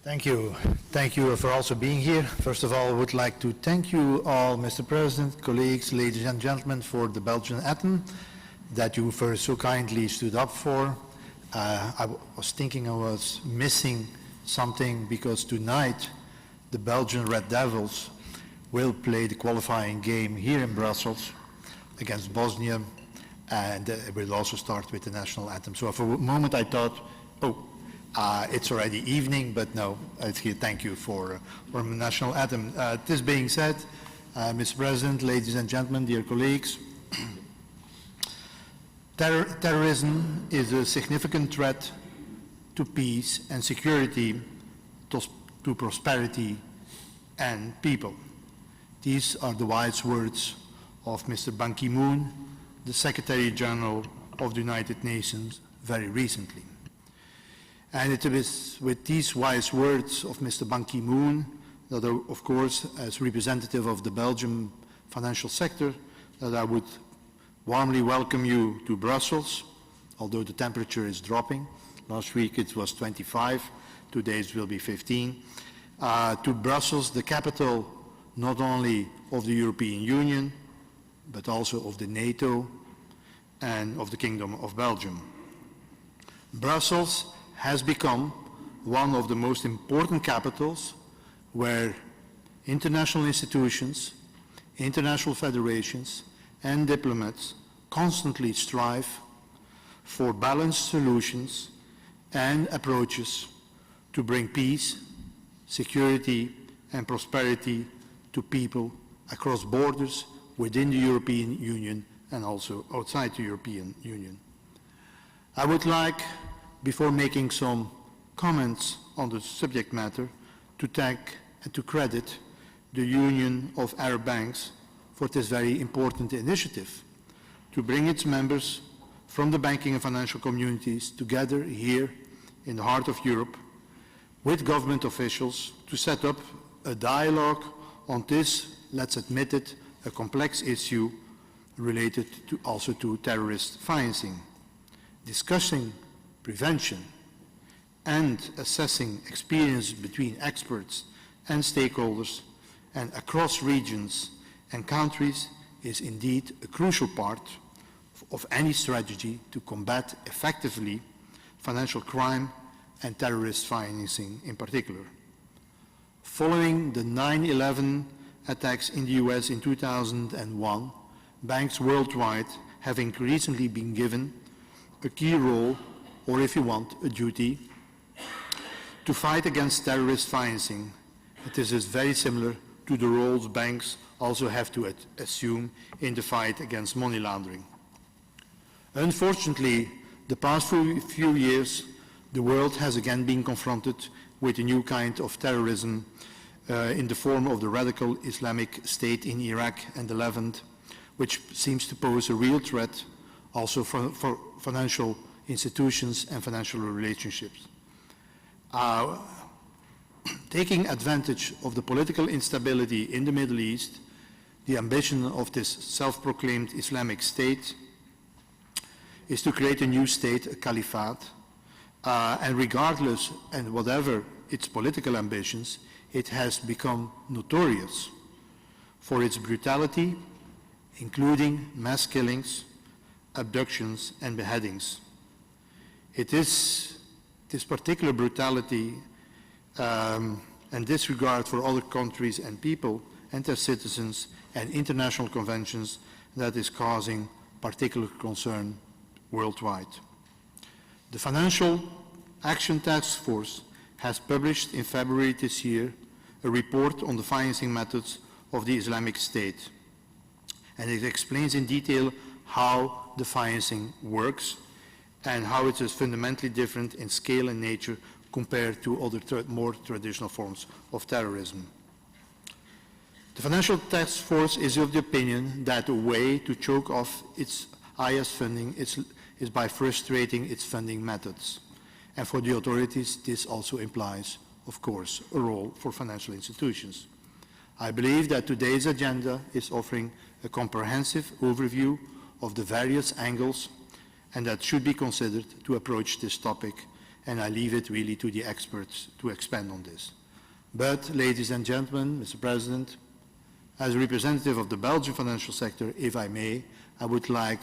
Thank you. Thank you for also being here. First of all, I would like to thank you all, Mr. President, colleagues, ladies and gentlemen, for the Belgian anthem that you first so kindly stood up for. I was thinking I was missing something because tonight the Belgian Red Devils will play the qualifying game here in Brussels against Bosnia, and it will also start with the national anthem. So for a moment I thought, it's already evening, but no, it's here. Thank you for the national anthem. This being said, Mr. President, ladies and gentlemen, dear colleagues, terrorism is a significant threat to peace and security, to prosperity and people. These are the wise words of Mr. Ban Ki-moon, the Secretary General of the United Nations, very recently. And it is with these wise words of Mr. Ban Ki-moon, that are, of course, as representative of the Belgian financial sector, that I would warmly welcome you to Brussels, although the temperature is dropping. Last week it was 25, today it will be 15. To Brussels, the capital not only of the European Union, but also of the NATO and of the Kingdom of Belgium. Brussels has become one of the most important capitals where international institutions, international federations, and diplomats constantly strive for balanced solutions and approaches to bring peace, security, and prosperity to people across borders within the European Union and also outside the European Union. I would like, before making some comments on the subject matter, to thank and to credit the Union of Arab Banks for this very important initiative to bring its members from the banking and financial communities together here in the heart of Europe with government officials to set up a dialogue on this, let's admit it, a complex issue related to also to terrorist financing, discussing prevention and assessing experience between experts and stakeholders and across regions and countries is indeed a crucial part of any strategy to combat effectively financial crime and terrorist financing in particular. Following the 9/11 attacks in the US in 2001, banks worldwide have increasingly been given a key role, or if you want, a duty, to fight against terrorist financing. This is very similar to the roles banks also have to assume in the fight against money laundering. Unfortunately, the past few years, the world has again been confronted with a new kind of terrorism in the form of the radical Islamic State in Iraq and the Levant, which seems to pose a real threat also for financial institutions and financial relationships. Taking advantage of the political instability in the Middle East, the ambition of this self-proclaimed Islamic State is to create a new state, a caliphate, and regardless and whatever its political ambitions, it has become notorious for its brutality, including mass killings, abductions, and beheadings. It is this particular brutality and disregard for other countries and people and their citizens and international conventions that is causing particular concern worldwide. The Financial Action Task Force has published in February this year a report on the financing methods of the Islamic State, and it explains in detail how the financing works and how it is fundamentally different in scale and nature compared to other more traditional forms of terrorism. The Financial Task Force is of the opinion that a way to choke off its IS funding is by frustrating its funding methods. And for the authorities, this also implies, of course, a role for financial institutions. I believe that today's agenda is offering a comprehensive overview of the various angles and that should be considered to approach this topic and I leave it really to the experts to expand on this. But, ladies and gentlemen, Mr. President, as a representative of the Belgian financial sector, if I may, I would like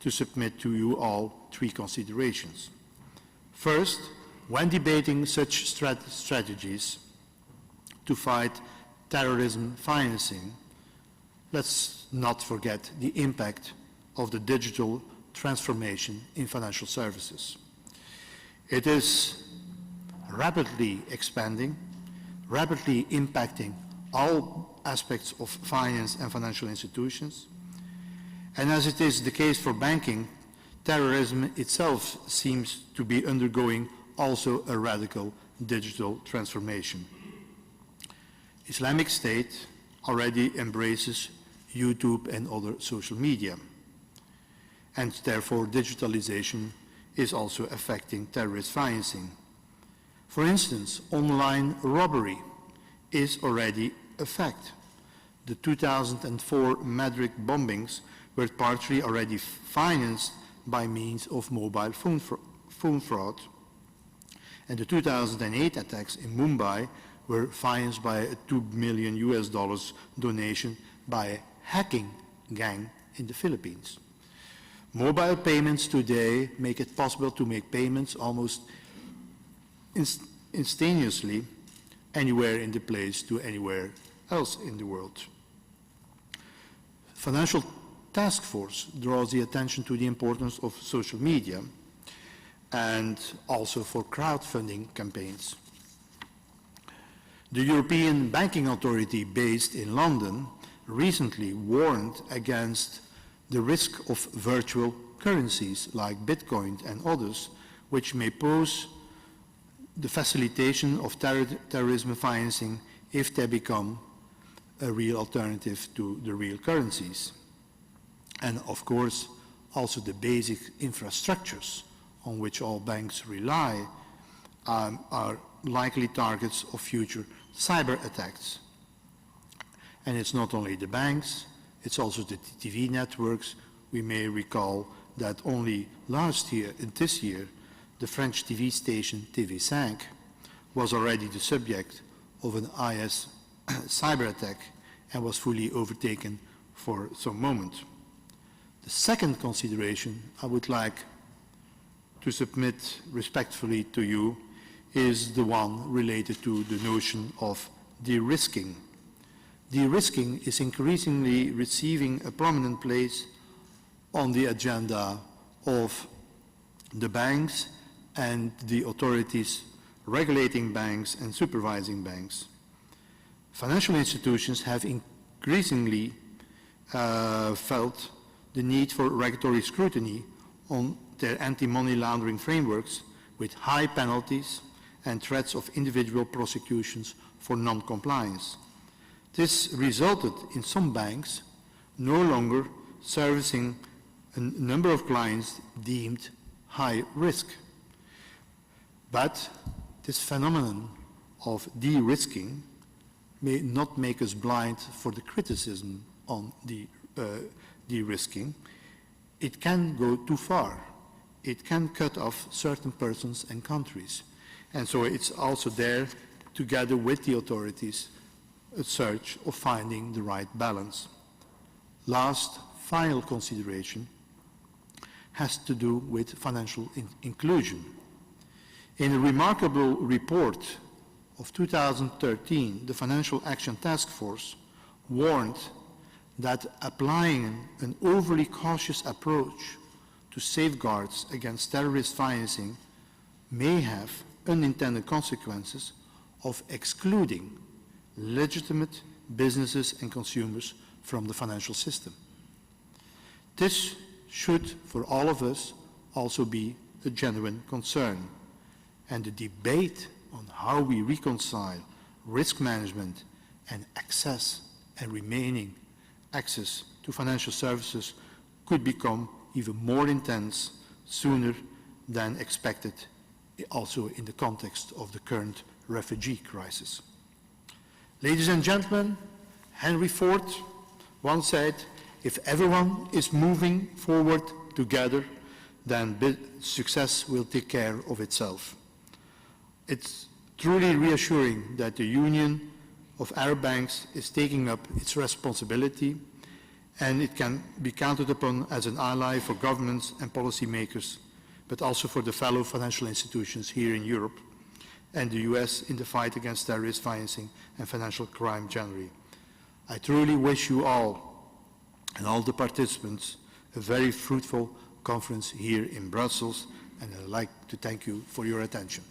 to submit to you all 3 considerations. First, when debating such strategies to fight terrorism financing, let's not forget the impact of the digital transformation in financial services. It is rapidly expanding, rapidly impacting all aspects of finance and financial institutions. And as it is the case for banking, terrorism itself seems to be undergoing also a radical digital transformation. Islamic State already embraces YouTube and other social media, and therefore digitalization is also affecting terrorist financing. For instance, online robbery is already a fact. The 2004 Madrid bombings were partially already financed by means of mobile phone fraud, and the 2008 attacks in Mumbai were financed by a $2 million donation by a hacking gang in the Philippines. Mobile payments today make it possible to make payments almost instantaneously anywhere in the place to anywhere else in the world. Financial Task Force draws the attention to the importance of social media and also for crowdfunding campaigns. The European Banking Authority, based in London, recently warned against the risk of virtual currencies like Bitcoin and others, which may pose the facilitation of terrorism financing if they become a real alternative to the real currencies. And of course, also the basic infrastructures on which all banks rely are likely targets of future cyber attacks. And it's not only the banks, it's also the TV networks. We may recall that only last year, and this year, the French TV station TV5 was already the subject of an IS cyber attack and was fully overtaken for some moment. The second consideration I would like to submit respectfully to you is the one related to the notion of de-risking. De-risking is increasingly receiving a prominent place on the agenda of the banks and the authorities regulating banks and supervising banks. Financial institutions have increasingly felt the need for regulatory scrutiny on their anti-money laundering frameworks with high penalties and threats of individual prosecutions for non-compliance. This resulted in some banks no longer servicing a number of clients deemed high risk. But this phenomenon of de-risking may not make us blind for the criticism on de-risking. It can go too far. It can cut off certain persons and countries. And so it's also there, together with the authorities, a search of finding the right balance. Last, final consideration has to do with financial inclusion. In a remarkable report of 2013, the Financial Action Task Force warned that applying an overly cautious approach to safeguards against terrorist financing may have unintended consequences of excluding legitimate businesses and consumers from the financial system. This should, for all of us, also be a genuine concern. And the debate on how we reconcile risk management and access and remaining access to financial services could become even more intense sooner than expected, also in the context of the current refugee crisis. Ladies and gentlemen, Henry Ford once said, if everyone is moving forward together, then success will take care of itself. It's truly reassuring that the Union of Arab Banks is taking up its responsibility, and it can be counted upon as an ally for governments and policymakers, but also for the fellow financial institutions here in Europe and the US in the fight against terrorist financing and financial crime generally. I truly wish you all and all the participants a very fruitful conference here in Brussels, and I'd like to thank you for your attention.